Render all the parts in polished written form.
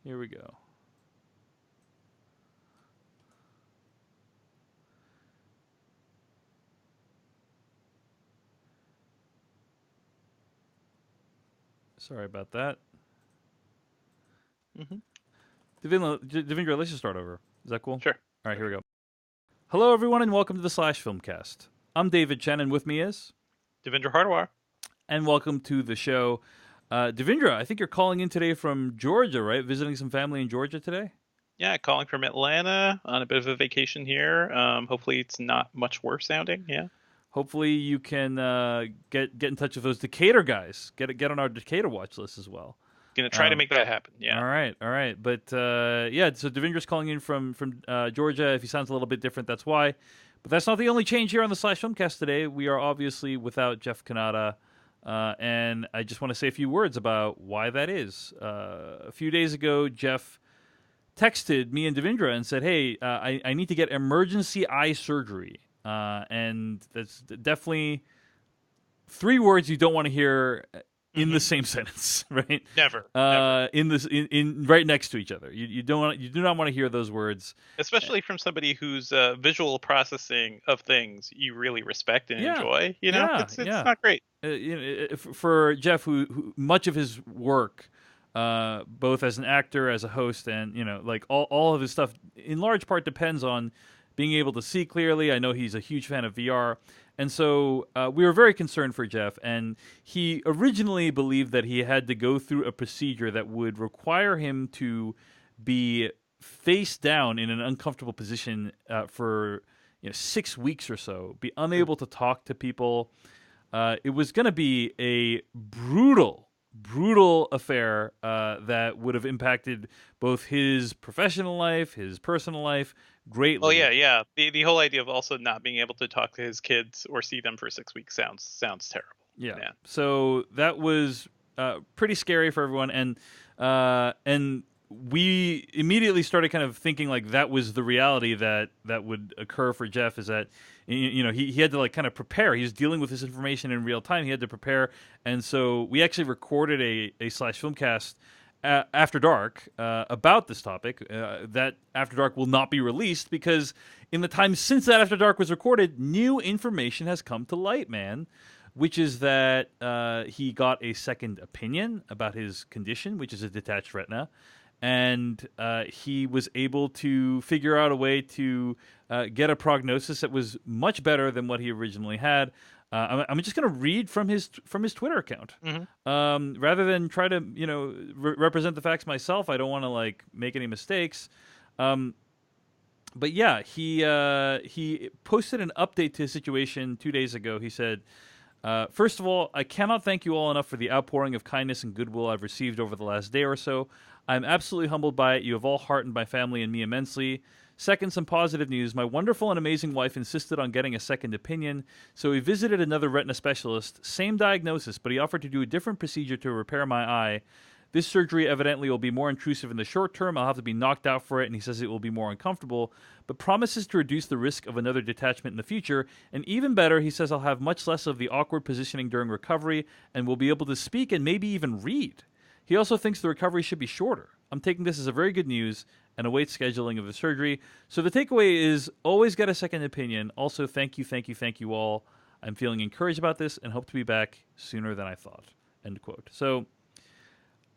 Here we go. Sorry about that. Mm-hmm. Devindra, let's just start over. Is that cool? Sure. All right, here we go. Hello, everyone, and welcome to the Slash Filmcast. I'm David Chen, and with me is, Devindra Hardwar. and welcome to the show. Devindra, I think you're calling in today from Georgia, right? Visiting some family in Georgia today? Yeah, calling from Atlanta on a bit of a vacation here. Hopefully it's not much worse sounding. Yeah. Hopefully, you can get in touch with those Decatur guys. Get on our Decatur watch list as well. Gonna try to make that happen. Yeah. All right. But yeah, so Devindra's calling in from Georgia. If he sounds a little bit different, that's why. But that's not the only change here on the Slash Filmcast today. We are obviously without Jeff Kanata, and I just want to say a few words about why that is. A few days ago, Jeff texted me and Devindra and said, "Hey, I need to get emergency eye surgery," and that's definitely three words you don't want to hear in the same sentence, right? Never. In this, in right next to each other. You do not want to hear those words, Especially from somebody whose visual processing of things you really respect and enjoy. It's not great. For Jeff, who much of his work, both as an actor, as a host, and like all of his stuff, in large part depends on being able to see clearly. I know he's a huge fan of VR. And so we were very concerned for Jeff, and he originally believed that he had to go through a procedure that would require him to be face down in an uncomfortable position for 6 weeks or so, be unable to talk to people. It was going to be a brutal affair that would have impacted both his professional life, his personal life greatly. Oh yeah. The whole idea of also not being able to talk to his kids or see them for 6 weeks sounds terrible. Yeah. So that was pretty scary for everyone, and we immediately started kind of thinking like that was the reality that would occur for Jeff. Is that he had to like kind of prepare. He was dealing with this information in real time. He had to prepare, and so we actually recorded a Slash Filmcast After Dark about this topic. That After Dark will not be released because in the time since that After Dark was recorded, new information has come to light, man. Which is that he got a second opinion about his condition, which is a detached retina, and he was able to figure out a way to get a prognosis that was much better than what he originally had. I'm just going to read from his Twitter account, rather than try to represent the facts myself. I don't want to like make any mistakes. But yeah, he posted an update to his situation 2 days ago. He said, first of all, I cannot thank you all enough for the outpouring of kindness and goodwill I've received over the last day or so. I'm absolutely humbled by it. You have all heartened my family and me immensely. Second, some positive news. My wonderful and amazing wife insisted on getting a second opinion, so we visited another retina specialist. Same diagnosis, but he offered to do a different procedure to repair my eye. This surgery evidently will be more intrusive in the short term. I'll have to be knocked out for it, and he says it will be more uncomfortable, but promises to reduce the risk of another detachment in the future. And even better, he says I'll have much less of the awkward positioning during recovery and will be able to speak and maybe even read. He also thinks the recovery should be shorter. I'm taking this as a very good news and await scheduling of the surgery. So the takeaway is always get a second opinion. Also, thank you all. I'm feeling encouraged about this and hope to be back sooner than I thought. End quote. So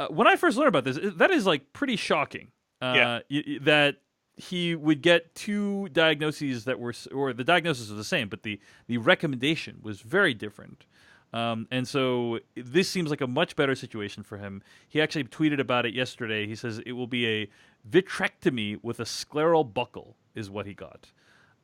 when I first learned about this, that is like pretty shocking. That he would get two diagnoses that were, or the diagnosis was the same, but the recommendation was very different. And so this seems like a much better situation for him. He actually tweeted about it yesterday. He says it will be a vitrectomy with a scleral buckle is what he got.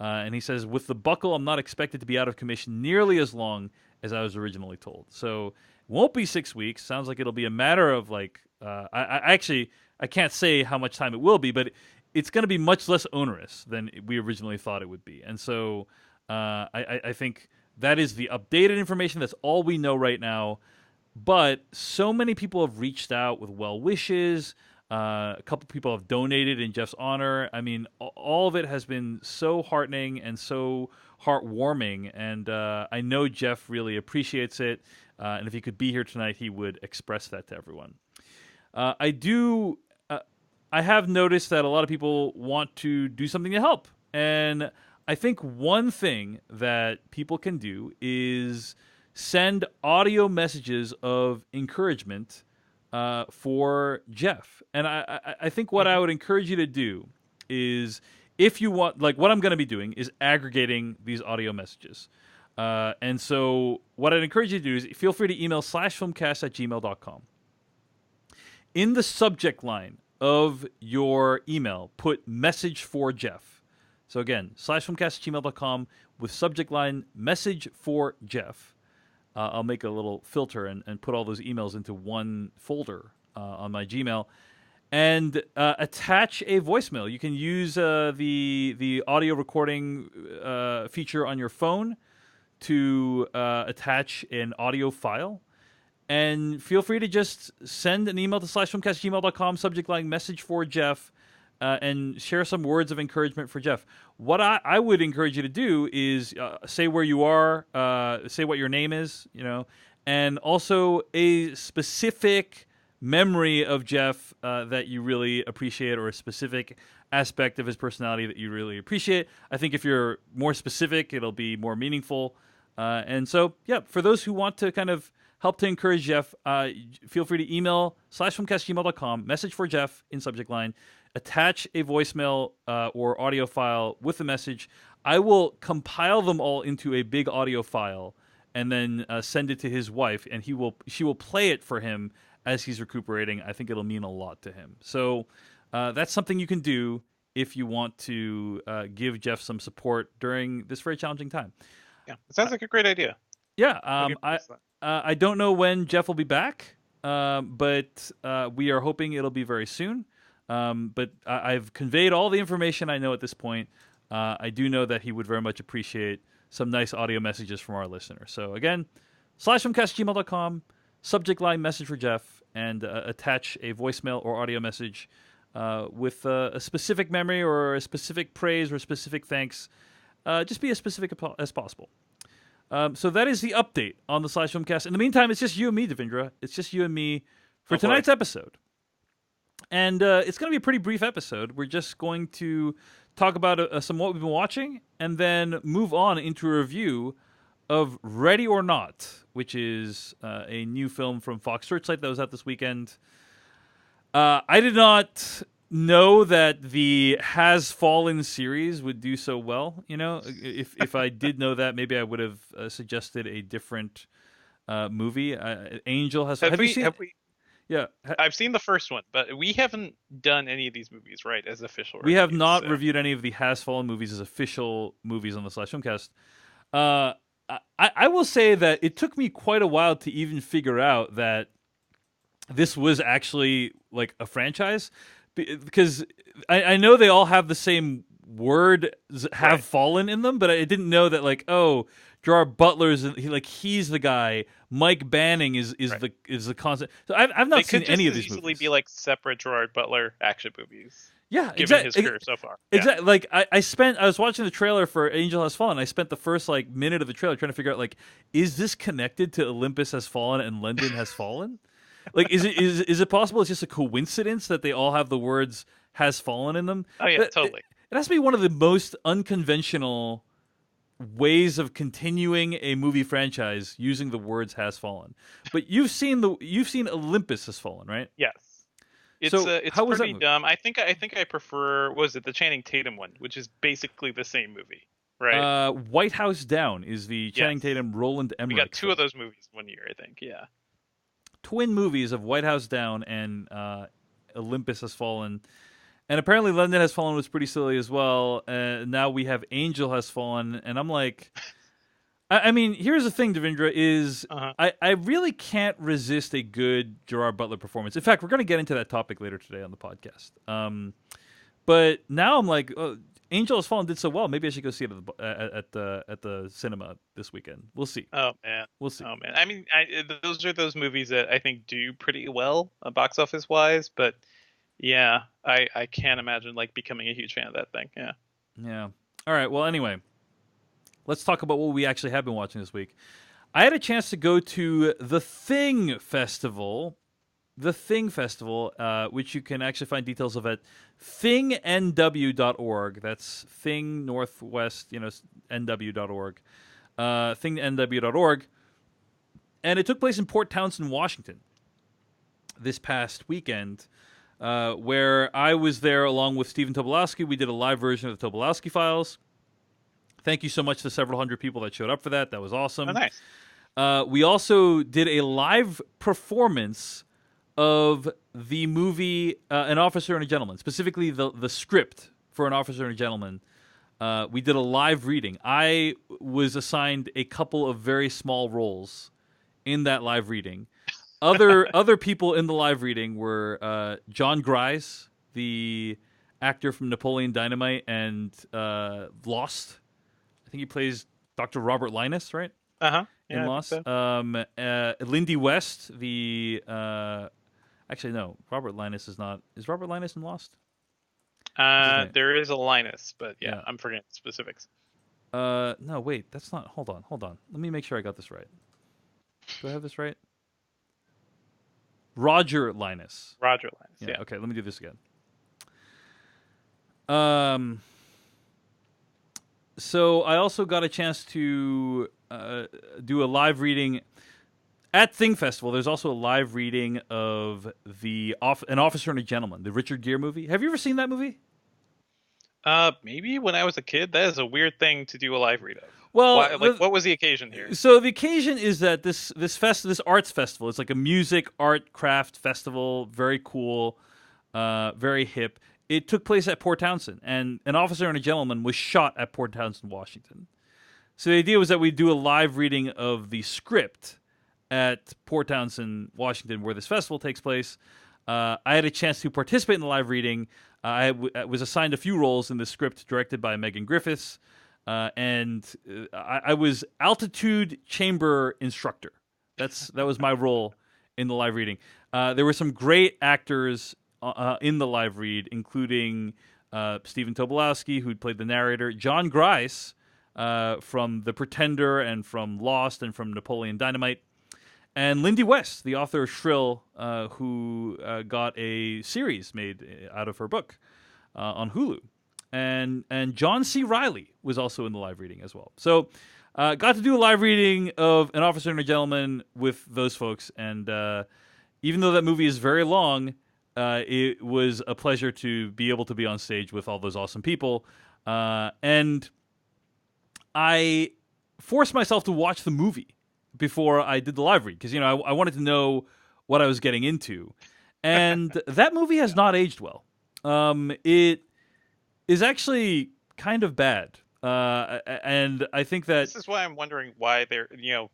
And he says, with the buckle, I'm not expected to be out of commission nearly as long as I was originally told. So it won't be 6 weeks. Sounds like it'll be a matter of like, I can't say how much time it will be, but it's going to be much less onerous than we originally thought it would be. And so I think that is the updated information. That's all we know right now. But so many people have reached out with well wishes. A couple people have donated in Jeff's honor. I mean, all of it has been so heartening and so heartwarming. And I know Jeff really appreciates it. And if he could be here tonight, he would express that to everyone. I do I have noticed that a lot of people want to do something to help. And I think one thing that people can do is send audio messages of encouragement for Jeff. And I think what I would encourage you to do is, if you want, like what I'm going to be doing is aggregating these audio messages. And so what I'd encourage you to do is feel free to email /filmcast@gmail.com. In the subject line of your email, put message for Jeff. So again, /filmcast@gmail.com with subject line message for Jeff. I'll make a little filter and put all those emails into one folder on my Gmail. And attach a voicemail. You can use the audio recording feature on your phone to attach an audio file. And feel free to just send an email to /filmcast@gmail.com, subject line message for Jeff, and share some words of encouragement for Jeff. What I would encourage you to do is say where you are, say what your name is, and also a specific memory of Jeff that you really appreciate, or a specific aspect of his personality that you really appreciate. I think if you're more specific, it'll be more meaningful. And so, yeah, for those who want to kind of help to encourage Jeff, feel free to email /filmcast@gmail.com, message for Jeff in subject line, attach a voicemail or audio file with the message. I will compile them all into a big audio file and then send it to his wife, and she will play it for him as he's recuperating. I think it'll mean a lot to him. So that's something you can do if you want to give Jeff some support during this very challenging time. Yeah, it sounds like a great idea. Yeah, I don't know when Jeff will be back, but we are hoping it'll be very soon. But I've conveyed all the information I know at this point. I do know that he would very much appreciate some nice audio messages from our listeners. So again, /filmcast@gmail.com, subject line message for Jeff, and attach a voicemail or audio message with a specific memory or a specific praise or a specific thanks. Just be as specific as possible. So that is the update on the /Filmcast. In the meantime, it's just you and me, Devindra. It's just you and me for tonight's episode. And it's going to be a pretty brief episode. We're just going to talk about some what we've been watching and then move on into a review of Ready or Not, which is a new film from Fox Searchlight that was out this weekend. I did not know that the Has Fallen series would do so well. If I did know that, maybe I would have suggested a different movie. Angel has. Have you seen? Yeah, I've seen the first one, but we haven't done any of these movies, right, as official reviews. We have not reviewed any of the Has Fallen movies as official movies on the /Filmcast. I will say that it took me quite a while to even figure out that this was actually like a franchise, because I know they all have the same word, have fallen in them, but I didn't know that Gerard Butler's he's the guy. Mike Banning is the concept. So I've not seen any of these movies. They could easily be like separate Gerard Butler action movies. Yeah, given his career so far. Exactly. Like I was watching the trailer for Angel Has Fallen. I spent the first minute of the trailer trying to figure out is this connected to Olympus Has Fallen and London Has Fallen? Is it possible it's just a coincidence that they all have the words Has Fallen in them? Oh yeah, totally. It has to be one of the most unconventional ways of continuing a movie franchise using the words Has Fallen. But you've seen Olympus Has Fallen, right? Yes. It's pretty dumb. I think I prefer, was it the Channing Tatum one, which is basically the same movie, right? White House Down is the Channing Tatum, Roland Emmerich. We got two of those movies one year, I think. Yeah. Twin movies of White House Down and Olympus Has Fallen. And apparently London Has Fallen was pretty silly as well. Now we have Angel Has Fallen. And I'm like... I mean, here's the thing, Devindra, is I really can't resist a good Gerard Butler performance. In fact, we're going to get into that topic later today on the podcast. But now I'm like, Angel Has Fallen did so well. Maybe I should go see it at the cinema this weekend. We'll see. Oh man, we'll see. Oh man, I mean, those are those movies that I think do pretty well box office wise. But yeah, I can't imagine becoming a huge fan of that thing. Yeah. Yeah. All right. Well, anyway. Let's talk about what we actually have been watching this week. I had a chance to go to the Thing Festival the Thing Festival, which you can actually find details of at thingnw.org. That's Thing Northwest, nw.org. Thingnw.org. And it took place in Port Townsend, Washington, this past weekend, where I was there along with Stephen Tobolowsky. We did a live version of the Tobolowsky Files. Thank you so much to several hundred people that showed up for that. That was awesome. Oh, nice. We also did a live performance of the movie An Officer and a Gentleman, specifically the script for An Officer and a Gentleman. We did a live reading. I was assigned a couple of very small roles in that live reading. Other people in the live reading were John Grise, the actor from Napoleon Dynamite and Lost. I think he plays Dr. Robert Linus, right? Yeah, In Lost. So. Lindy West, the actually no, Robert Linus is not. Is Robert Linus in Lost? There is a Linus, but yeah, I'm forgetting the specifics. No, wait, that's not. Hold on. Let me make sure I got this right. Do I have this right? Roger Linus. Roger Linus. Yeah. Okay, let me do this again. So I also got a chance to do a live reading at Thing Festival. There's also a live reading of An Officer and a Gentleman, the Richard Gere movie. Have you ever seen that movie? Maybe when I was a kid. That is a weird thing to do a live read of. Well, what was the occasion here? So the occasion is that this arts festival. It's like a music, art, craft festival. Very cool, very hip. It took place at Port Townsend, and An Officer and a Gentleman was shot at Port Townsend, Washington. So the idea was that we'd do a live reading of the script at Port Townsend, Washington, where this festival takes place. I had a chance to participate in the live reading. I was assigned a few roles in the script directed by Megan Griffiths, and I was altitude chamber instructor. That was my role in the live reading. There were some great actors in the live read, including Stephen Tobolowsky, who played the narrator, John Grise from The Pretender and from Lost and from Napoleon Dynamite, and Lindy West, the author of Shrill, who got a series made out of her book on Hulu. And John C. Reilly was also in the live reading as well. So got to do a live reading of An Officer and a Gentleman with those folks. And even though that movie is very long, it was a pleasure to be able to be on stage with all those awesome people. And I forced myself to watch the movie before I did the live read, because I wanted to know what I was getting into, and that movie has not aged well. It is actually kind of bad, and I think that this is why I'm wondering why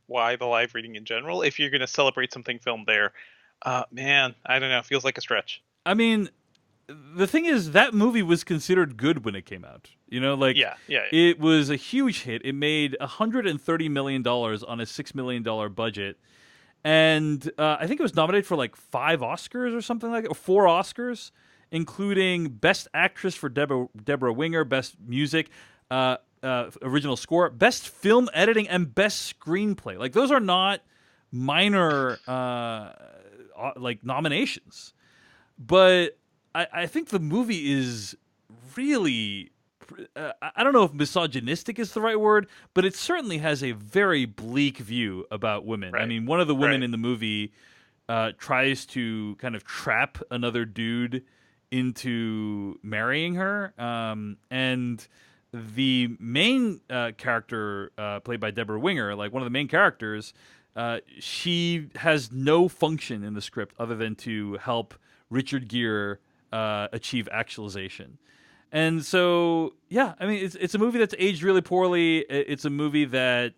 why the live reading in general. If you're going to celebrate something filmed there, man, I don't know. It feels like a stretch. I mean, the thing is, that movie was considered good when it came out. Yeah. It was a huge hit. It made $130 million on a $6 million budget. And I think it was nominated for like 5 Oscars or something like that, or 4 Oscars, including Best Actress for Deborah Winger, Best Music, Original Score, Best Film Editing, and Best Screenplay. Like, those are not minor nominations. But I think the movie is really, I don't know if misogynistic is the right word, but it certainly has a very bleak view about women. Right. I mean, one of the women in the movie tries to kind of trap another dude into marrying her. And the main character, played by Deborah Winger, like one of the main characters, she has no function in the script other than to help Richard Gere achieve actualization. And so, yeah, I mean, it's a movie that's aged really poorly. It's a movie that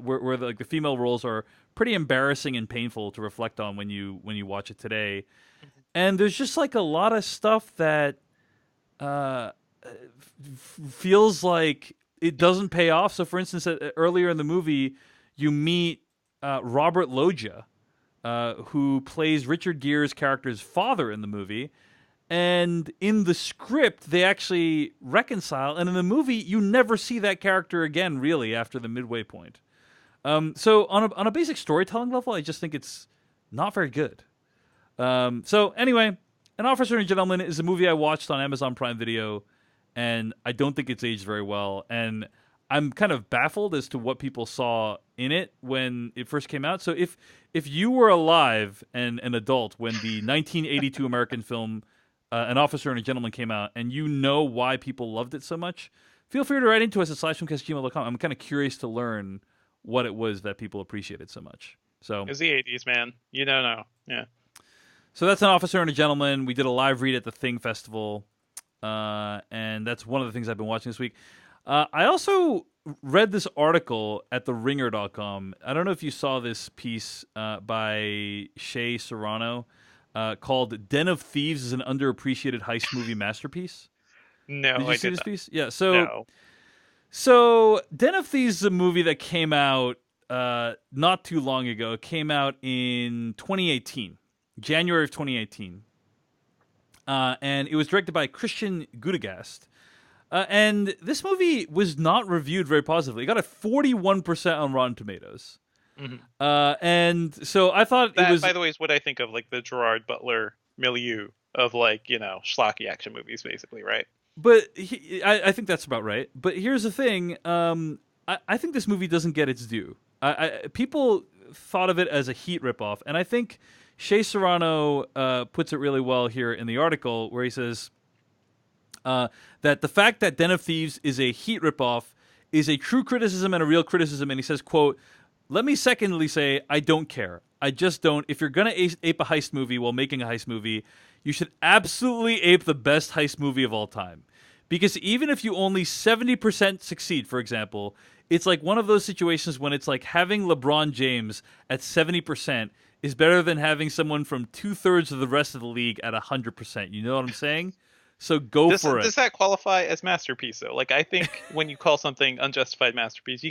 where the female roles are pretty embarrassing and painful to reflect on when you watch it today. And there's just like a lot of stuff that feels like it doesn't pay off. So, for instance, earlier in the movie, you meet Robert Loggia, who plays Richard Gere's character's father in the movie. And in the script, they actually reconcile. And in the movie, you never see that character again, really, after the midway point. So on a basic storytelling level, I just think it's not very good. So anyway, An Officer and a Gentleman is a movie I watched on Amazon Prime Video, and I don't think it's aged very well. And I'm kind of baffled as to what people saw in it when it first came out. So if you were alive and an adult when the 1982 American film An Officer and a Gentleman came out, and you know why people loved it so much, feel free to write into us at slashfilmcast@gmail.com. I'm kind of curious to learn what it was that people appreciated so much. So It was the 80s, man. You don't know. Yeah. So that's An Officer and a Gentleman. We did a live read at the Thing Festival, and that's one of the things I've been watching this week. I also read this article at TheRinger.com. I don't know if you saw this piece by Shea Serrano called "Den of Thieves is an underappreciated heist movie masterpiece." No, Did you I see did this not. piece? Yeah. No. So Den of Thieves is a movie that came out not too long ago. It came out in 2018, January of 2018. And it was directed by Christian Gudegast. And this movie was not reviewed very positively. It got a 41% on Rotten Tomatoes. Mhm. And so I thought That, it was... by the way, is what I think of like the Gerard Butler milieu of like, schlocky action movies, basically, right? But I think that's about right. But here's the thing. I think this movie doesn't get its due. People thought of it as a Heat ripoff. And I think Shea Serrano puts it really well here in the article where he says... that the fact that Den of Thieves is a Heat ripoff is a true criticism and a real criticism. And he says, quote, "Let me secondly say, I don't care. I just don't. If you're going to ape a heist movie while making a heist movie, you should absolutely ape the best heist movie of all time. Because even if you only 70% succeed, for example, it's like one of those situations when it's like having LeBron James at 70% is better than having someone from 2/3 of the rest of the league at 100%. You know what I'm saying? So go for it." Does that qualify as masterpiece though? Like I think when you call something unjustified masterpiece,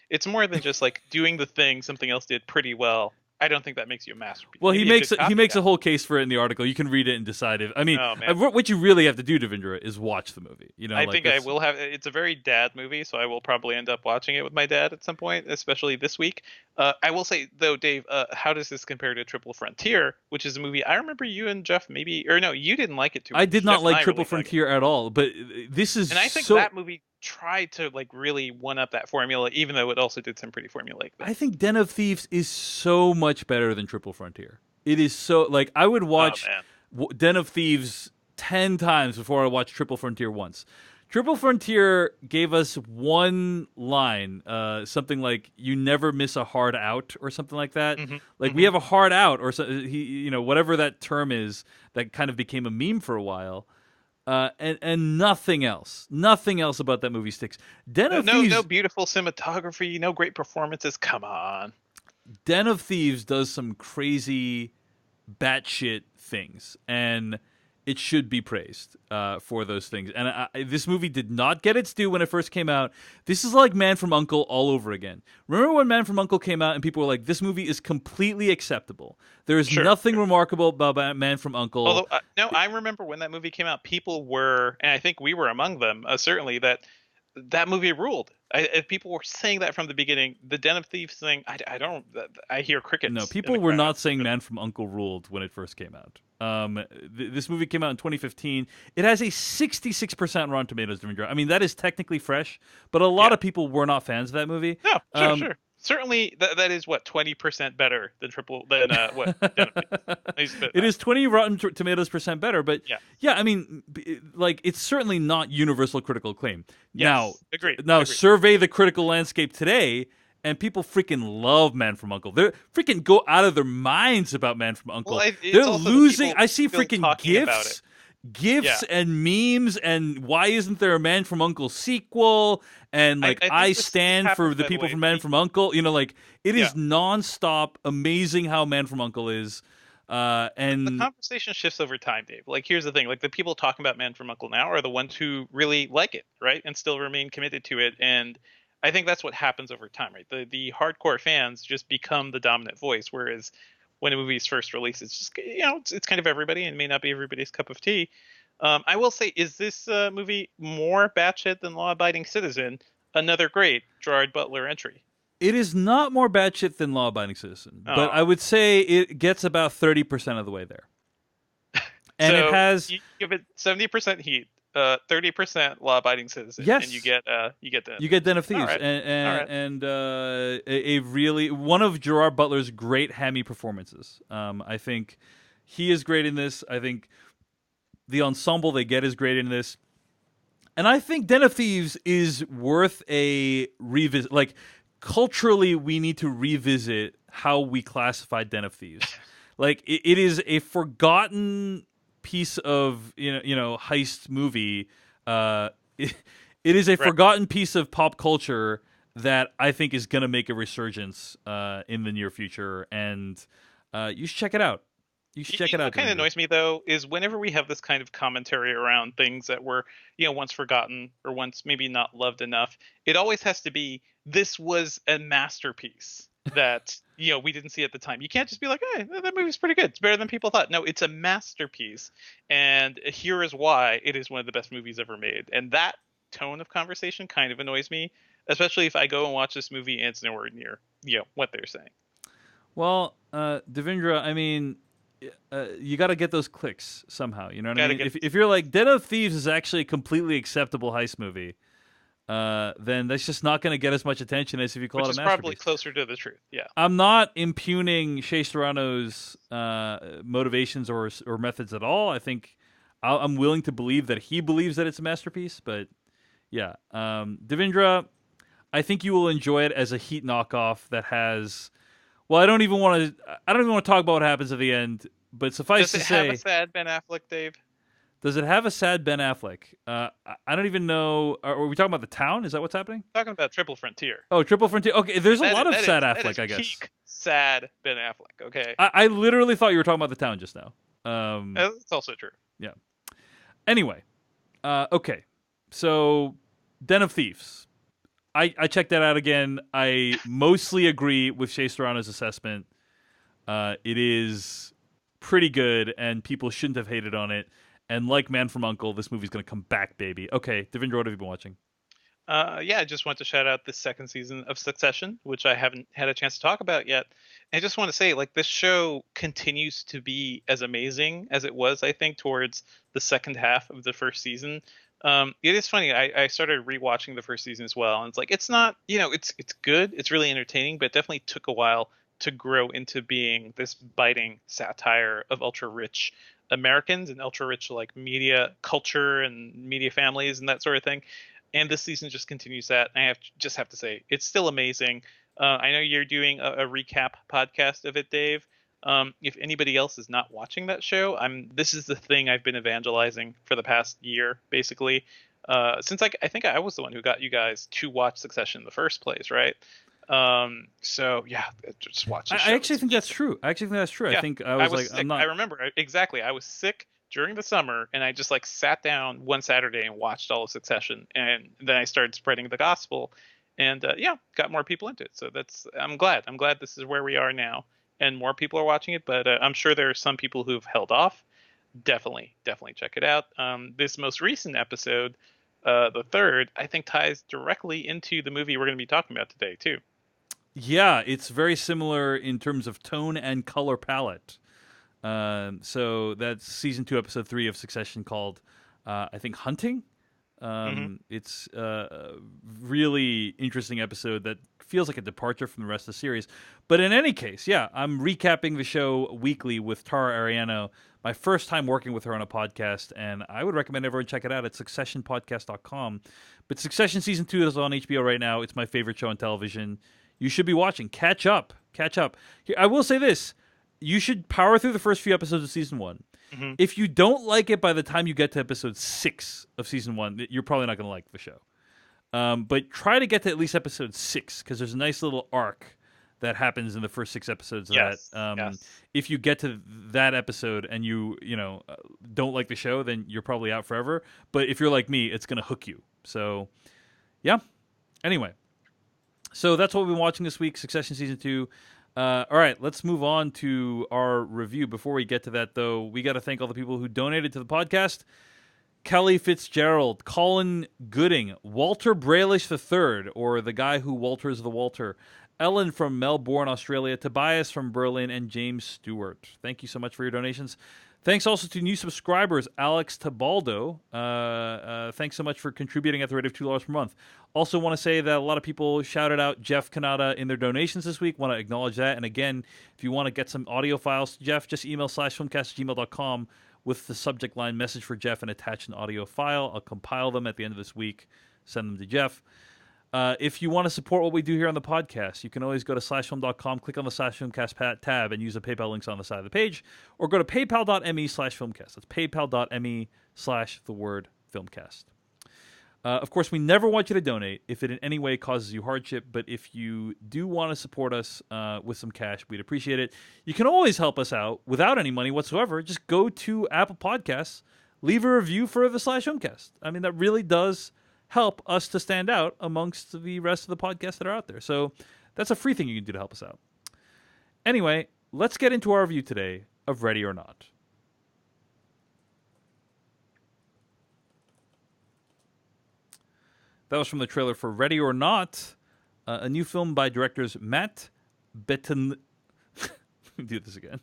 it's more than just like doing the thing something else did pretty well. I don't think that makes you a masterpiece. Well, Maybe he a makes good he makes a copycat. whole case for it in the article. You can read it and decide if. I mean, Oh, man. what you really have to do, Devindra, is watch the movie. I think I will have. It's a very dad movie, so I will probably end up watching it with my dad at some point, especially this week. I will say though, Dave, how does this compare to Triple Frontier, which is a movie I remember you and Jeff maybe, or no, you didn't like it too much. I did not Jeff and like I Triple really liked it. Frontier at all, but this is And I think so. that movie tried to like really one up that formula, even though it also did some pretty formulaic things. I think Den of Thieves is so much better than Triple Frontier. It is so like I would watch man. Den of Thieves 10 times before I watched Triple Frontier once. Triple Frontier gave us one line, something like "You never miss a hard out" or something like that. Like we have a hard out, or so, whatever that term is that kind of became a meme for a while. And nothing else about that movie sticks. Den of Thieves, No beautiful cinematography, no great performances. Come on. Den of Thieves does some crazy, batshit things, and it should be praised for those things. And this movie did not get its due when it first came out. This is like Man from U.N.C.L.E. all over again. Remember when Man from U.N.C.L.E. came out and people were like, "This movie is completely acceptable. There is nothing remarkable about Man from U.N.C.L.E." Although, no, I remember when that movie came out, people were, and I think we were among them, certainly that movie ruled. People were saying that from the beginning. The Den of Thieves thing, I hear crickets. No, in people the were crowd. not saying Man from U.N.C.L.E. ruled when it first came out. This movie came out in 2015. It has a 66% Rotten Tomatoes. I mean, that is technically fresh, but a lot of people were not fans of that movie. No, sure. Certainly, that is what 20% better than what? Den of Thieves. It is 20 Rotten Tomatoes percent better, but yeah, I mean, like it's certainly not universal critical acclaim. Yes, agreed. Survey the critical landscape today, and people freaking love Man from U.N.C.L.E. They're freaking go out of their minds about Man from U.N.C.L.E. Well, it's They're also the losing. people I see still freaking talking about gifs. it. GIFs and memes, and why isn't there a Man from U.N.C.L.E. sequel? And like I think this stand for happens, the by people way. from Man from U.N.C.L.E. Like it is nonstop. Amazing how Man from U.N.C.L.E. is. And the conversation shifts over time, Dave. Like here's the thing: like the people talking about Man from U.N.C.L.E. now are the ones who really like it, right, and still remain committed to it. And I think that's what happens over time, right? The hardcore fans just become the dominant voice, whereas when a movie's first release, it's just it's kind of everybody, and it may not be everybody's cup of tea. I will say, is this movie more batshit than Law Abiding Citizen? Another great Gerard Butler entry. it is not more batshit than Law Abiding Citizen, but Oh. I would say it gets about 30% of the way there. And So it has you give it 70% heat, 30% law-abiding citizen, yes, and you get Den you of get Den Thieves. of All Thieves, right, all right. and a really one of Gerard Butler's great hammy performances. I think he is great in this. I think the ensemble they get is great in this. And I think Den of Thieves is worth a revisit. Like, culturally, we need to revisit how we classify Den of Thieves. Like, it is a forgotten piece of heist movie. It is a Right. forgotten piece of pop culture that I think is going to make a resurgence in the near future, and you should check it out. You should check it out. What kind of annoys me though is whenever we have this kind of commentary around things that were, once forgotten or once maybe not loved enough, it always has to be this was a masterpiece that we didn't see at the time. You can't just be like, hey, that movie's pretty good. It's better than people thought. No, it's a masterpiece, and here is why it is one of the best movies ever made. And that tone of conversation kind of annoys me, especially if I go and watch this movie and it's nowhere near what they're saying. Well, Devindra, I mean, you got to get those clicks somehow. You know what I mean? If you're like, Den of Thieves is actually a completely acceptable heist movie, then that's just not going to get as much attention as if you call it a masterpiece. Which is probably closer to the truth. Yeah. I'm not impugning Shea Serrano's motivations or methods at all. I think I'm willing to believe that he believes that it's a masterpiece. But yeah, Devindra, I think you will enjoy it as a Heat knockoff that has. Well, I don't even want to talk about what happens at the end, but suffice to say, does it have a sad Ben Affleck, Dave? Does it have a sad Ben Affleck? I don't even know. Are we talking about the town? Is that what's happening? Talking about Triple Frontier. Oh, Triple Frontier. Okay, there's a lot of sad Affleck, I guess. Peak sad Ben Affleck. Okay. I literally thought you were talking about the town just now. That's also true. Yeah. Anyway, okay. So, Den of Thieves. I checked that out again. I mostly agree with Shea Serrano's assessment. It is pretty good, and people shouldn't have hated on it. And like Man from U.N.C.L.E., this movie's going to come back, baby. Okay, Devindra, what have you been watching? I just want to shout out the second season of Succession, which I haven't had a chance to talk about yet. I just want to say, like, this show continues to be as amazing as it was, I think, towards the second half of the first season. It is funny. I started rewatching the first season as well, and it's like it's not, it's good. It's really entertaining, but it definitely took a while to grow into being this biting satire of ultra rich Americans and ultra rich like media culture and media families and that sort of thing. And this season just continues that. I have to say it's still amazing. I know you're doing a recap podcast of it, Dave. If anybody else is not watching that show, this is the thing I've been evangelizing for the past year, basically. Since I think I was the one who got you guys to watch Succession in the first place, right? So yeah, just watch the show. I actually think that's true. Yeah. I think I was like, sick. I'm not. I remember exactly. I was sick during the summer, and I just like sat down one Saturday and watched all of Succession, and then I started spreading the gospel, and got more people into it. So I'm glad this is where we are now, and more people are watching it. But I'm sure there are some people who've held off. Definitely check it out. This most recent episode, the third, I think ties directly into the movie we're going to be talking about today too. Yeah, it's very similar in terms of tone and color palette. So that's season 2, episode 3 of Succession, called I think Hunting. It's a really interesting episode that feels like a departure from the rest of the series. But in any case, yeah, I'm recapping the show weekly with Tara Ariano. My first time working with her on a podcast, and I would recommend everyone check it out at successionpodcast.com. But Succession season 2 is on HBO right now. It's my favorite show on television. You should be watching. Catch up. Here, I will say this. You should power through the first few episodes of season 1. Mm-hmm. If you don't like it by the time you get to episode 6 of season 1, you're probably not going to like the show. But try to get to at least episode 6, because there's a nice little arc that happens in the first 6 episodes of that. Yes. If you get to that episode and you don't like the show, then you're probably out forever. But if you're like me, it's going to hook you. So, yeah. Anyway. So that's what we've been watching this week, Succession Season 2. All right, let's move on to our review. Before we get to that, though, we got to thank all the people who donated to the podcast. Kelly Fitzgerald, Colin Gooding, Walter Bralish III, or the guy who Walters the Walter, Ellen from Melbourne, Australia, Tobias from Berlin, and James Stewart. Thank you so much for your donations. Thanks also to new subscribers, Alex Tabaldo. Thanks so much for contributing at the rate of $2 per month. Also want to say that a lot of people shouted out Jeff Kanata in their donations this week. Want to acknowledge that. And again, if you want to get some audio files to Jeff, just email /filmcast@gmail.com with the subject line message for Jeff and attach an audio file. I'll compile them at the end of this week, send them to Jeff. If you want to support what we do here on the podcast, you can always go to /film.com, click on the /filmcast tab, and use the PayPal links on the side of the page, or go to paypal.me/filmcast. That's paypal.me/filmcast. Of course, we never want you to donate if it in any way causes you hardship, but if you do want to support us with some cash, we'd appreciate it. You can always help us out without any money whatsoever. Just go to Apple Podcasts, leave a review for the /filmcast. I mean, that really does help us to stand out amongst the rest of the podcasts that are out there. So that's a free thing you can do to help us out. Anyway, let's get into our review today of Ready or Not. That was from the trailer for Ready or Not, a new film by directors Matt Bettinelli. Let me do this again.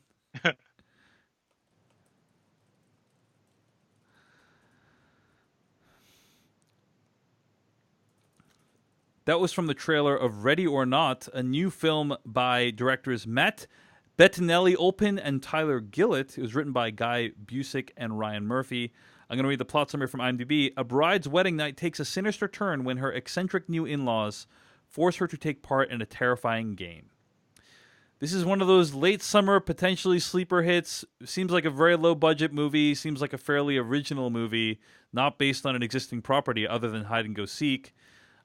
That was from the trailer of Ready or Not, a new film by directors Matt Bettinelli-Olpin and Tyler Gillett. It was written by Guy Busick and Ryan Murphy. I'm going to read the plot summary from IMDb. A bride's wedding night takes a sinister turn when her eccentric new in-laws force her to take part in a terrifying game. This is one of those late summer, potentially sleeper hits. Seems like a very low-budget movie. Seems like a fairly original movie, not based on an existing property other than Hide and Go Seek.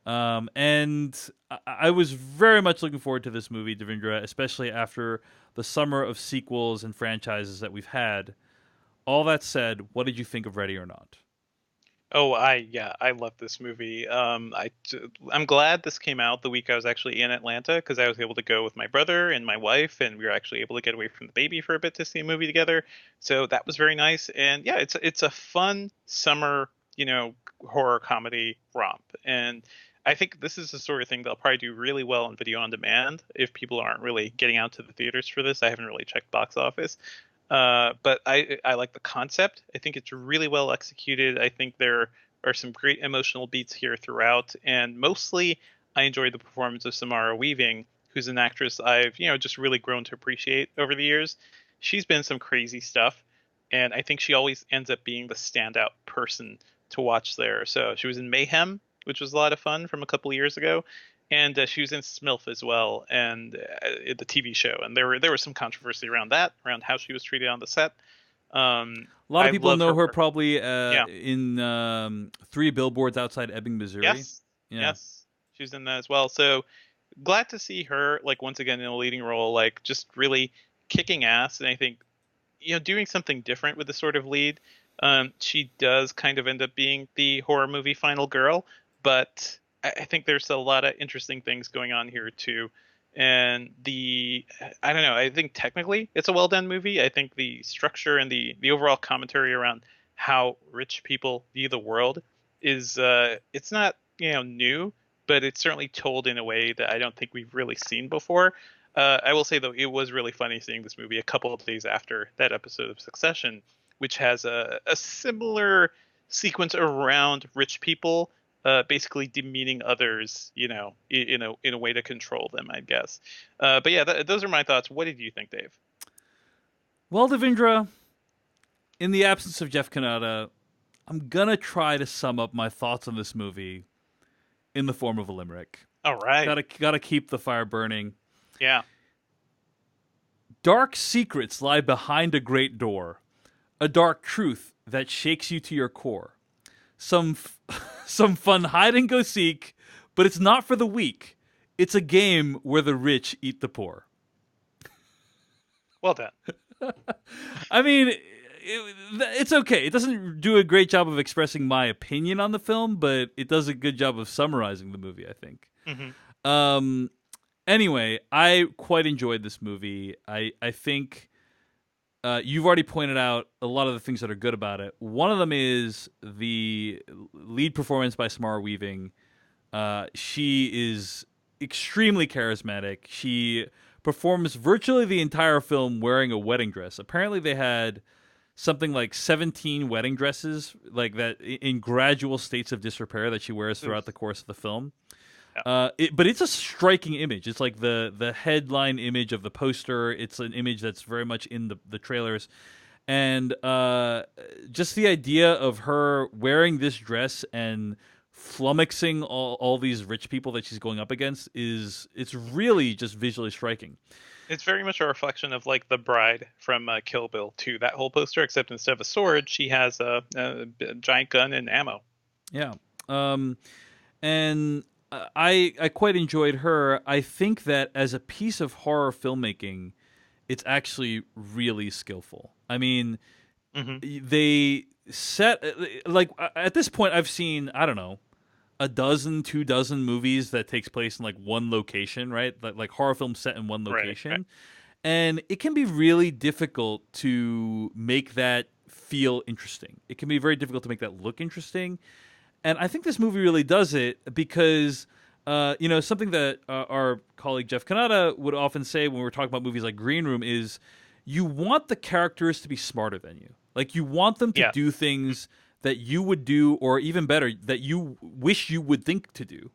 And I was very much looking forward to this movie, Devindra, especially after the summer of sequels and franchises that we've had. All that said, what did you think of Ready or Not? Oh, I love this movie. I'm glad this came out the week I was actually in Atlanta because I was able to go with my brother and my wife, and we were actually able to get away from the baby for a bit to see a movie together. So that was very nice. And yeah, it's a fun summer, horror comedy romp. And I think this is the sort of thing they'll probably do really well on video on demand if people aren't really getting out to the theaters for this. I haven't really checked box office. But I like the concept. I think it's really well executed. I think there are some great emotional beats here throughout. And mostly I enjoyed the performance of Samara Weaving, who's an actress I've, just really grown to appreciate over the years. She's been in some crazy stuff. And I think she always ends up being the standout person to watch there. So she was in Mayhem, which was a lot of fun from a couple of years ago. And she was in Smilf as well, and the TV show. And there was some controversy around that, around how she was treated on the set. A lot of people know her probably in 3 Billboards Outside Ebbing, Missouri. Yes, she was in that as well. So glad to see her, once again in a leading role, just really kicking ass. And I think, doing something different with the sort of lead. She does kind of end up being the horror movie final girl, but I think there's a lot of interesting things going on here too. And I don't know, I think technically it's a well done movie. I think the structure and the overall commentary around how rich people view the world is, it's not, new, but it's certainly told in a way that I don't think we've really seen before. I will say though, it was really funny seeing this movie a couple of days after that episode of Succession, which has a similar sequence around rich people, basically demeaning others, in a way to control them, I guess. But yeah, those are my thoughts. What did you think, Dave? Well, Devindra, in the absence of Jeff Kanata, I'm gonna try to sum up my thoughts on this movie in the form of a limerick. All right. Gotta keep the fire burning. Yeah. Dark secrets lie behind a great door, a dark truth that shakes you to your core. Some fun hide and go seek, but it's not for the weak. It's a game where the rich eat the poor. Well done. I mean, it's okay. It doesn't do a great job of expressing my opinion on the film, but it does a good job of summarizing the movie, I think. Mm-hmm. Anyway, I quite enjoyed this movie. I think you've already pointed out a lot of the things that are good about it. One of them is the lead performance by Samara Weaving. She is extremely charismatic. She performs virtually the entire film wearing a wedding dress. Apparently they had something like 17 wedding dresses, like that, in gradual states of disrepair that she wears throughout Oof. the course of the film. Yeah. But it's a striking image. It's like the headline image of the poster. It's an image that's very much in the trailers, and just the idea of her wearing this dress and flummoxing all these rich people that she's going up against it's really just visually striking. It's very much a reflection of like the bride from Kill Bill 2. That whole poster, except instead of a sword, she has a giant gun and ammo. Yeah. And I quite enjoyed her. I think that as a piece of horror filmmaking, it's actually really skillful. I mean, Hmm. they set like at this point I've seen, I don't know, a dozen, 2 dozen movies that takes place in like one location, right? Like horror films set in one Right. Right. location. And it can be really difficult to make that feel interesting. It can be very difficult to make that look interesting. And I think this movie really does it because, something that our colleague Jeff Kanata would often say when we're talking about movies like Green Room is you want the characters to be smarter than you. Like, you want them to Yeah. do things that you would do, or even better, that you wish you would think to do.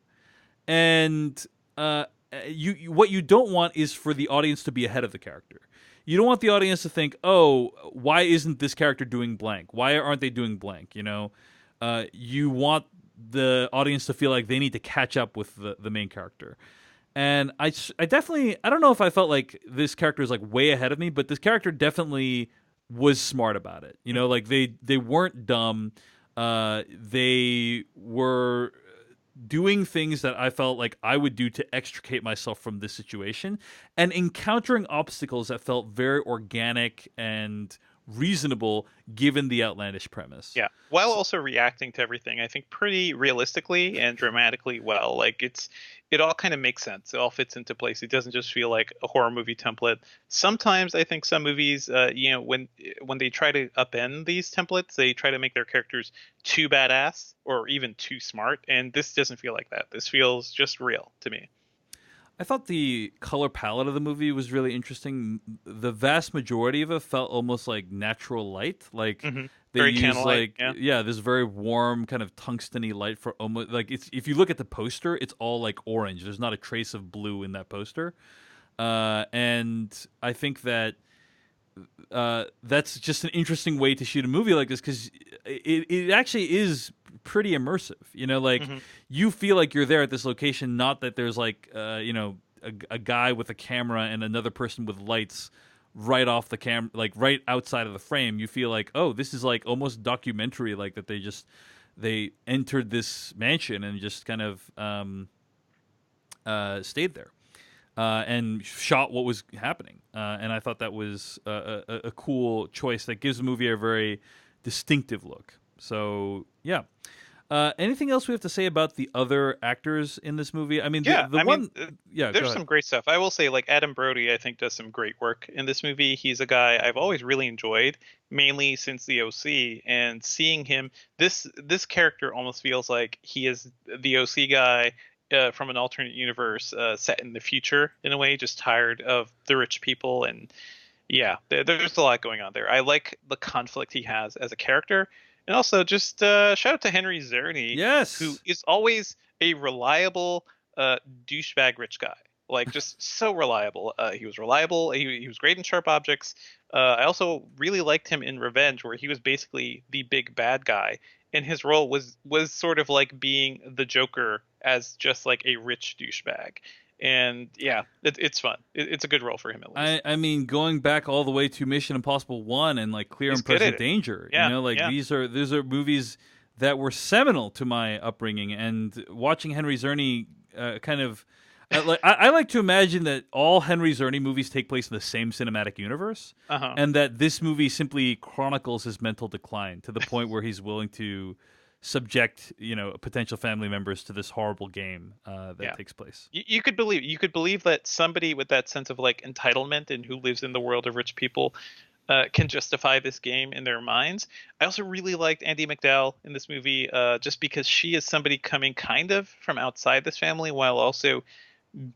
And what you don't want is for the audience to be ahead of the character. You don't want the audience to think, "Oh, why isn't this character doing blank? Why aren't they doing blank?" You want the audience to feel like they need to catch up with the main character. And I definitely, I don't know if I felt like this character is like way ahead of me, but this character definitely was smart about it. Like they weren't dumb. They were doing things that I felt like I would do to extricate myself from this situation, and encountering obstacles that felt very organic and reasonable given the outlandish premise. Yeah, while also reacting to everything, I think pretty realistically and dramatically well. Like it all kind of makes sense. It all fits into place. It doesn't just feel like a horror movie template. Sometimes I think some movies, when they try to upend these templates, they try to make their characters too badass or even too smart, and this doesn't feel like that. This feels just real to me. I thought the color palette of the movie was really interesting. The vast majority of it felt almost like natural light. Like Hmm. they Very use candlelight. Yeah. this very warm kind of tungsteny light for almost like it's if you look at the poster, it's all like orange. There's not a trace of blue in that poster. And I think that that's just an interesting way to shoot a movie like this because it actually is pretty immersive. Like Hmm. you feel like you're there at this location, not that there's like a guy with a camera and another person with lights right off the cam, like right outside of the frame. You feel like, oh, this is like almost documentary, like that they entered this mansion and just kind of stayed there and shot what was happening. And I thought that was a cool choice that gives the movie a very distinctive look. So, yeah. Anything else we have to say about the other actors in this movie? I mean, Yeah, the I one. mean, Yeah, go there's ahead. some great stuff. I will say, like Adam Brody, I think does some great work in this movie. He's a guy I've always really enjoyed, mainly since the OC, and seeing him, this character almost feels like he is the OC guy from an alternate universe, set in the future in a way, just tired of the rich people, and yeah, there's a lot going on there. I like the conflict he has as a character, and also just shout out to Henry Czerny, who Yes. is always a reliable uh, douchebag rich guy. Like just so reliable. He was reliable. He was great in Sharp Objects. I also really liked him in Revenge, where he was basically the big bad guy, and his role was sort of like being the Joker as just like a rich douchebag. And yeah, it's fun. It's a good role for him at least. I mean, going back all the way to Mission Impossible 1 and like Clear He's and good at Present it. Danger, Yeah, like yeah. these are movies that were seminal to my upbringing, and watching Henry Czerny kind of I like to imagine that all Henry Czerny movies take place in the same cinematic universe, Uh-huh. and that this movie simply chronicles his mental decline to the point where he's willing to subject potential family members to this horrible game that Yeah. takes place. You could believe that somebody with that sense of like entitlement and who lives in the world of rich people can justify this game in their minds. I also really liked Andy McDowell in this movie, just because she is somebody coming kind of from outside this family while also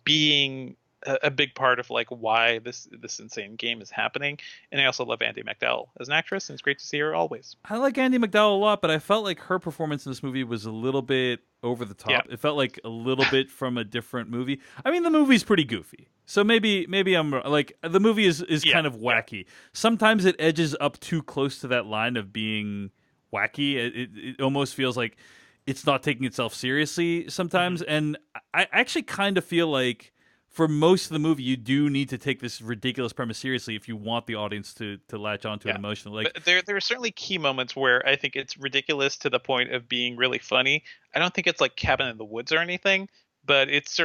being a big part of like why this insane game is happening. And I also love Andy McDowell as an actress, and it's great to see her always. I like Andy McDowell a lot, but I felt like her performance in this movie was a little bit over the Yeah, top. It felt like a little bit from a different movie. I mean, the movie's pretty goofy, so maybe I'm like the movie is yeah, kind of yeah. wacky. Sometimes it edges up too close to that line of being wacky. It almost feels like it's not taking itself seriously sometimes, Hmm. and I actually kind of feel like for most of the movie, you do need to take this ridiculous premise seriously if you want the audience to latch onto it Yeah. emotionally. Like, But there are certainly key moments where I think it's ridiculous to the point of being really funny. I don't think it's like Cabin in the Woods or anything, but it's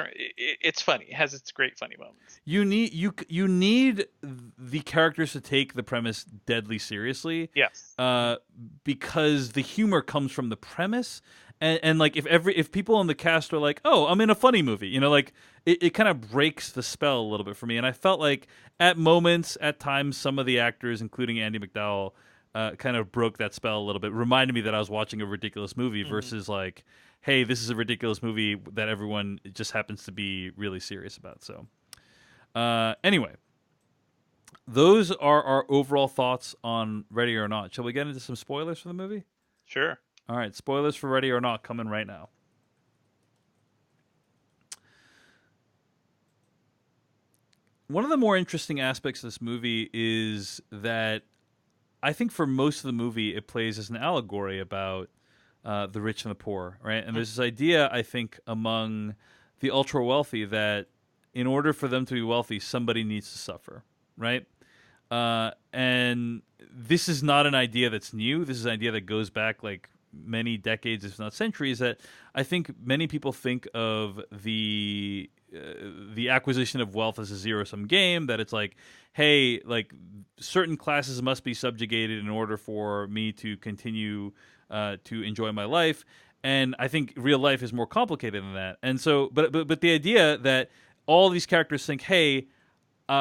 funny. It has its great funny moments. you need the characters to take the premise deadly seriously, Yes. uh, because the humor comes from the premise, and like if people on the cast are like, oh, I'm in a funny movie, like it kind of breaks the spell a little bit for me, and I felt like at moments, at times, some of the actors, including Andy McDowell, kind of broke that spell a little bit, reminded me that I was watching a ridiculous movie Hmm. versus like, hey, this is a ridiculous movie that everyone just happens to be really serious about. So, anyway, those are our overall thoughts on Ready or Not. Shall we get into some spoilers for the movie? Sure. All right, spoilers for Ready or Not coming right now. One of the more interesting aspects of this movie is that I think for most of the movie, it plays as an allegory about the rich and the poor, right? And there's this idea, I think, among the ultra wealthy that in order for them to be wealthy, somebody needs to suffer, right? And this is not an idea that's new. This is an idea that goes back like many decades, if not centuries. That I think many people think of the acquisition of wealth as a zero sum game. That it's like, hey, like certain classes must be subjugated in order for me to continue to enjoy my life. And I think real life is more complicated than that. And so, but the idea that all these characters think, hey,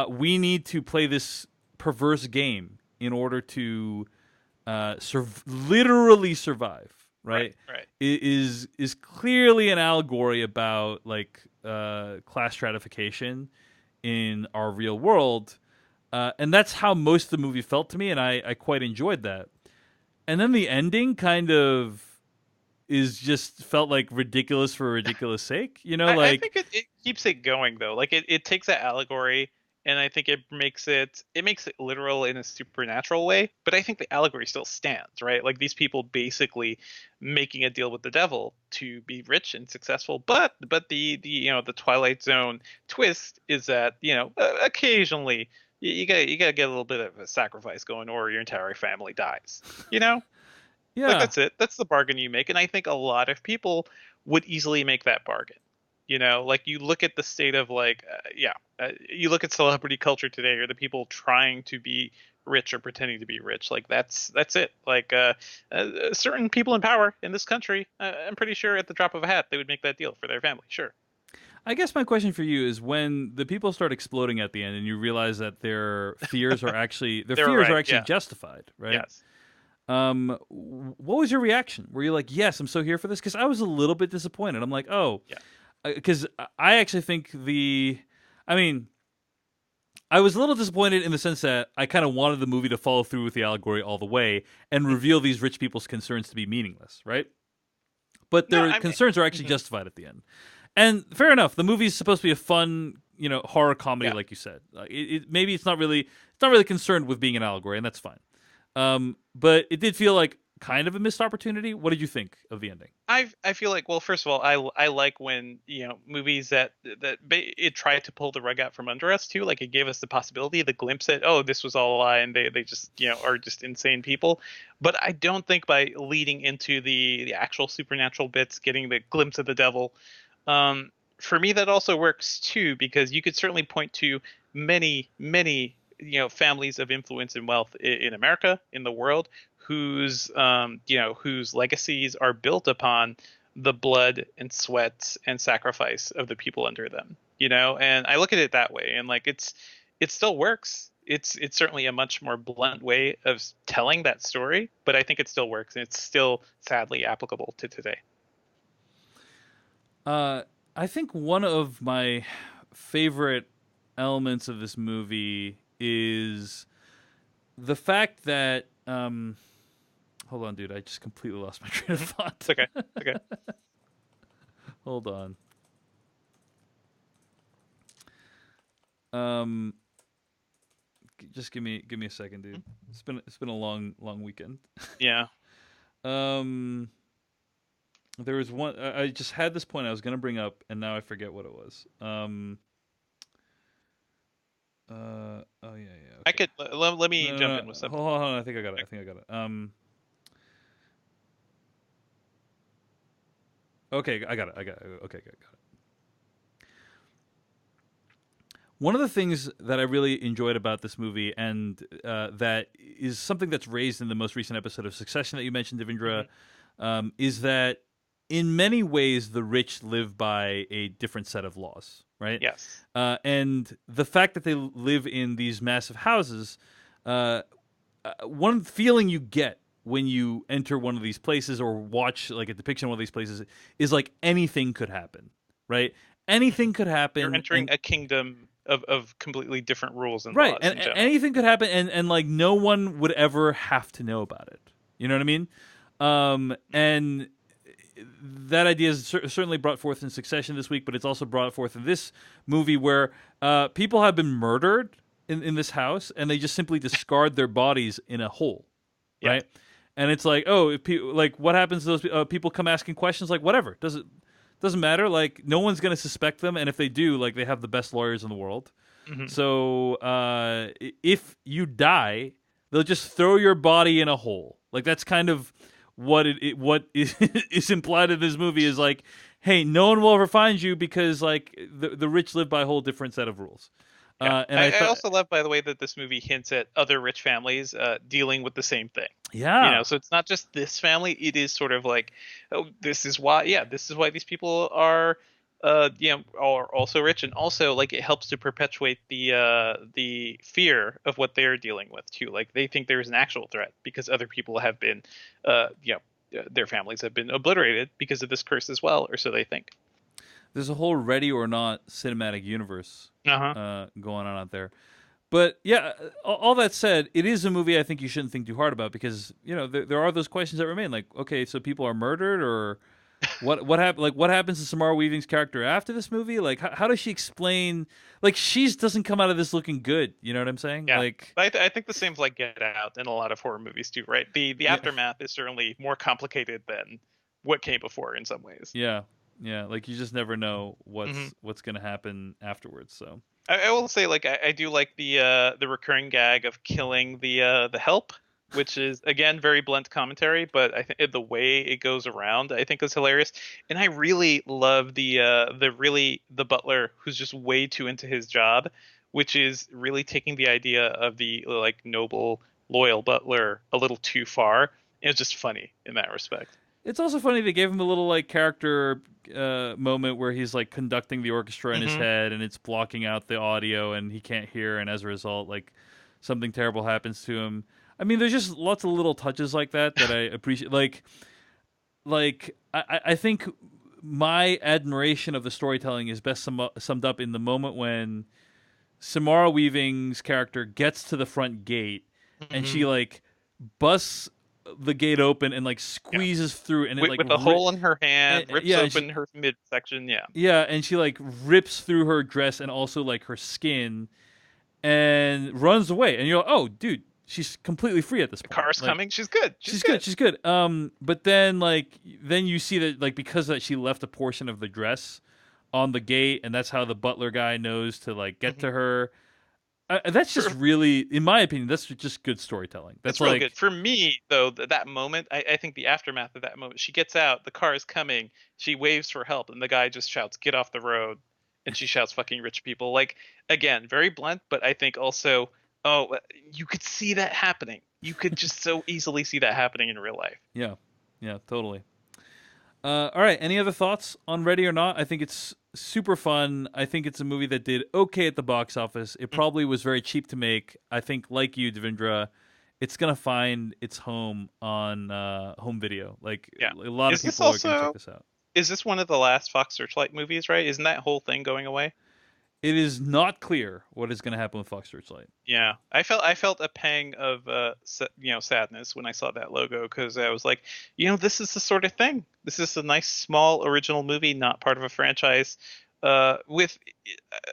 we need to play this perverse game in order to literally survive. Right. Right, Right. is clearly an allegory about like class stratification in our real world, and that's how most of the movie felt to me, and I quite enjoyed that. And then the ending kind of is just felt like ridiculous for ridiculous sake, I like think it keeps it going though. Like it takes that allegory and I think it makes it literal in a supernatural way, but I think the allegory still stands, right? Like these people basically making a deal with the devil to be rich and successful, but the Twilight Zone twist is that, occasionally you gotta get a little bit of a sacrifice going or your entire family dies. You know? Like yeah. that's it. That's the bargain you make, and I think a lot of people would easily make that bargain. Like you look at the state of like, you look at celebrity culture today, or the people trying to be rich or pretending to be rich. Like that's it. Like certain people in power in this country, I'm pretty sure at the drop of a hat they would make that deal for their family. Sure. I guess my question for you is when the people start exploding at the end and you realize that their They're fears are right. actually Yeah. justified, right? Yes. What was your reaction? Were you like, "Yes, I'm so here for this"? Because I was a little bit disappointed. I'm like, "Oh," Yeah. because I actually think I mean, I was a little disappointed in the sense that I kind of wanted the movie to follow through with the allegory all the way and Mhm. reveal these rich people's concerns to be meaningless, right? But No, their I mean, concerns are actually mhm. justified at the end. And fair enough, the movie is supposed to be a fun, horror comedy, Yeah. like you said. Maybe it's not really concerned with being an allegory, and that's fine. But it did feel like kind of a missed opportunity. What did you think of the ending? I feel like, well, first of all, I like when movies it tried to pull the rug out from under us too. Like it gave us the possibility, the glimpse at, oh, this was all a lie, and they just are just insane people. But I don't think by leading into the actual supernatural bits, getting the glimpse of the devil, for me that also works too, because you could certainly point to many families of influence and wealth in America, in the world, whose legacies are built upon the blood and sweat and sacrifice of the people under them. And I look at it that way, and like it still works. It's certainly a much more blunt way of telling that story, but I think it still works, and it's still sadly applicable to today. I think one of my favorite elements of this movie is the fact that hold on, dude, I just completely lost my train of thought. It's okay. Okay. Hold on. Just give me a second, dude. It's been a long weekend. Yeah. There was one I just had this point I was gonna bring up, and now I forget what it was. Oh yeah. Okay. I could let me No, jump in with something. Hold on, I think I got it. Okay, I got it. Okay, got it. One of the things that I really enjoyed about this movie, and that is something that's raised in the most recent episode of Succession that you mentioned, Devindra, is that in many ways the rich live by a different set of laws, right? Yes. And the fact that they live in these massive houses, one feeling you get when you enter one of these places or watch like a depiction of one of these places is like anything could happen, right? Anything could happen. You're entering a kingdom of completely different rules and right, laws. and anything could happen, and like no one would ever have to know about it. You know what I mean? And that idea is certainly brought forth in Succession this week, but it's also brought forth in this movie where people have been murdered in this house, and they just simply discard their bodies in a hole, right? And it's like, oh, like what happens to those people come asking questions? Like whatever, doesn't matter. Like no one's gonna suspect them, and if they do, like they have the best lawyers in the world. Mm-hmm. So if you die, they'll just throw your body in a hole. Like that's kind of what what is implied in this movie is like, hey, no one will ever find you because like the rich live by a whole different set of rules. Yeah. And I also love, by the way, that this movie hints at other rich families dealing with the same thing. Yeah. You know, so it's not just this family. It is sort of like, oh, this is why these people are, are also rich, and also like it helps to perpetuate the fear of what they're dealing with too. Like they think there is an actual threat because other people have been, their families have been obliterated because of this curse as well, or so they think. There's a whole Ready or Not cinematic universe going on out there. But yeah, all that said, it is a movie I think you shouldn't think too hard about because there are those questions that remain. Like, okay, so people are murdered, or what happened? Like, what happens to Samara Weaving's character after this movie? Like, how does she explain? Like, she doesn't come out of this looking good. You know what I'm saying? Yeah. Like, I think the same's like Get Out in a lot of horror movies too, right? The aftermath is certainly more complicated than what came before in some ways. Yeah. Like you just never know what's going to happen afterwards. So. I will say, like, I do like the recurring gag of killing the help, which is again very blunt commentary, but I think the way it goes around, I think, is hilarious. And I really love the butler who's just way too into his job, which is really taking the idea of the like noble, loyal butler a little too far. It's just funny in that respect. It's also funny they gave him a little like character moment where he's like conducting the orchestra in his head, and it's blocking out the audio, and he can't hear, and as a result, like something terrible happens to him. I mean, there's just lots of little touches like that I appreciate. Like I think my admiration of the storytelling is best summed up in the moment when Samara Weaving's character gets to the front gate, and she like busts the gate open and like squeezes through, and it like with a hole in her hand, rips open her midsection. And she like rips through her dress and also like her skin, and runs away. And you're like, oh, dude, she's completely free at this point. The car's coming. She's good. She's good. But then you see that like because that she left a portion of the dress on the gate, and that's how the butler guy knows to like get to her. That's just really, in my opinion, that's just good storytelling. That's really good. For me, though, that moment, I think the aftermath of that moment, she gets out, the car is coming, she waves for help, and the guy just shouts, "Get off the road," and she shouts, "Fucking rich people." Like, again, very blunt, but I think also, you could see that happening. You could just so easily see that happening in real life. Yeah, totally. All right, any other thoughts on Ready or Not? I think it's super fun. I think it's a movie that did okay at the box office. It probably was very cheap to make. I think, like you, Devindra, it's going to find its home on home video. Like, a lot of people are going to check this out. Is this one of the last Fox Searchlight movies, right? Isn't that whole thing going away? it is not clear what is going to happen with Fox Searchlight. Yeah, I felt a pang of sadness when I saw that logo, because I was like, this is the sort of thing. This is a nice small original movie, not part of a franchise. With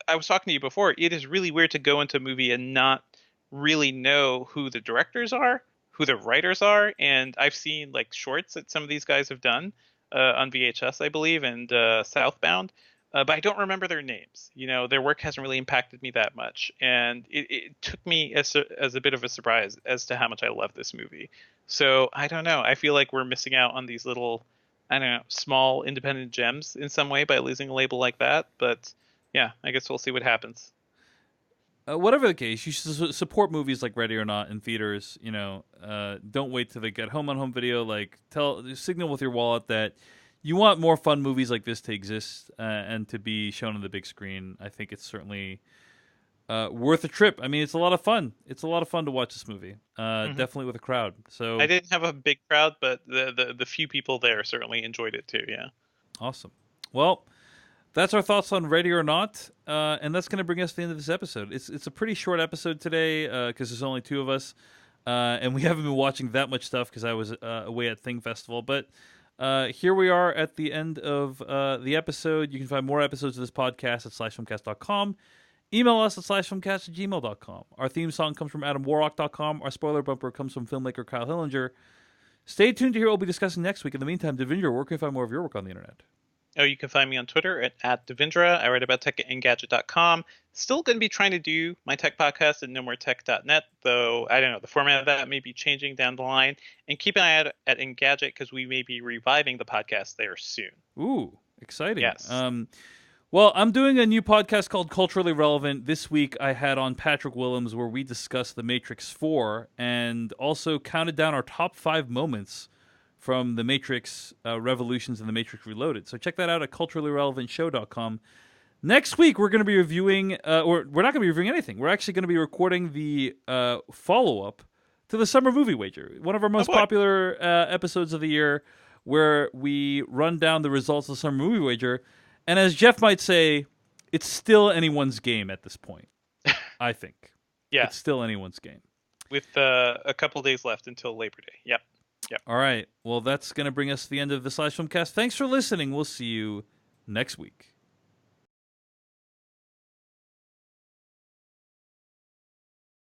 I was talking to you before. It is really weird to go into a movie and not really know who the directors are, who the writers are, and I've seen like shorts that some of these guys have done on VHS, I believe, and Southbound. But I don't remember their names. Their work hasn't really impacted me that much, and it took me as a bit of a surprise as to how much I love this movie. So I don't know. I feel like we're missing out on these little, I don't know, small independent gems in some way by losing a label like that. But yeah, I guess we'll see what happens. Whatever the case, you should support movies like Ready or Not in theaters. Don't wait till they get home on home video. Like, signal with your wallet that you want more fun movies like this to exist and to be shown on the big screen. I think it's certainly worth a trip. I mean, it's a lot of fun. It's a lot of fun to watch this movie. Definitely with a crowd. So I didn't have a big crowd, but the few people there certainly enjoyed it too. Yeah. Awesome. Well, that's our thoughts on Ready or Not, and that's going to bring us to the end of this episode. It's a pretty short episode today because there's only two of us, and we haven't been watching that much stuff because I was away at Thing Festival. But here we are at the end of the episode. You can find more episodes of this podcast at slashfilmcast.com. Email us at slashfilmcast@gmail.com. Our theme song comes from adamwarrock.com. Our spoiler bumper comes from filmmaker Kyle Hillinger. Stay tuned to hear what we'll be discussing next week. In the meantime, Devindra, where can you find more of your work on the internet? Oh, you can find me on Twitter at Devindra. I write about tech at Engadget.com. Still going to be trying to do my tech podcast at nomortech.net, though I don't know, the format of that may be changing down the line. And keep an eye out at Engadget because we may be reviving the podcast there soon. Ooh, exciting. Yes. Well, I'm doing a new podcast called Culturally Relevant. This week I had on Patrick Willems where we discussed The Matrix 4 and also counted down our top 5 moments from The Matrix Revolutions and The Matrix Reloaded. So check that out at culturallyrelevantshow.com. Next week, we're going to be reviewing, or we're not going to be reviewing anything. We're actually going to be recording the follow-up to the Summer Movie Wager, one of our most popular episodes of the year, where we run down the results of the Summer Movie Wager. And as Jeff might say, it's still anyone's game at this point, I think. Yeah. It's still anyone's game. With a couple days left until Labor Day. Yep. All right. Well, that's going to bring us to the end of the Slash Filmcast. Thanks for listening. We'll see you next week.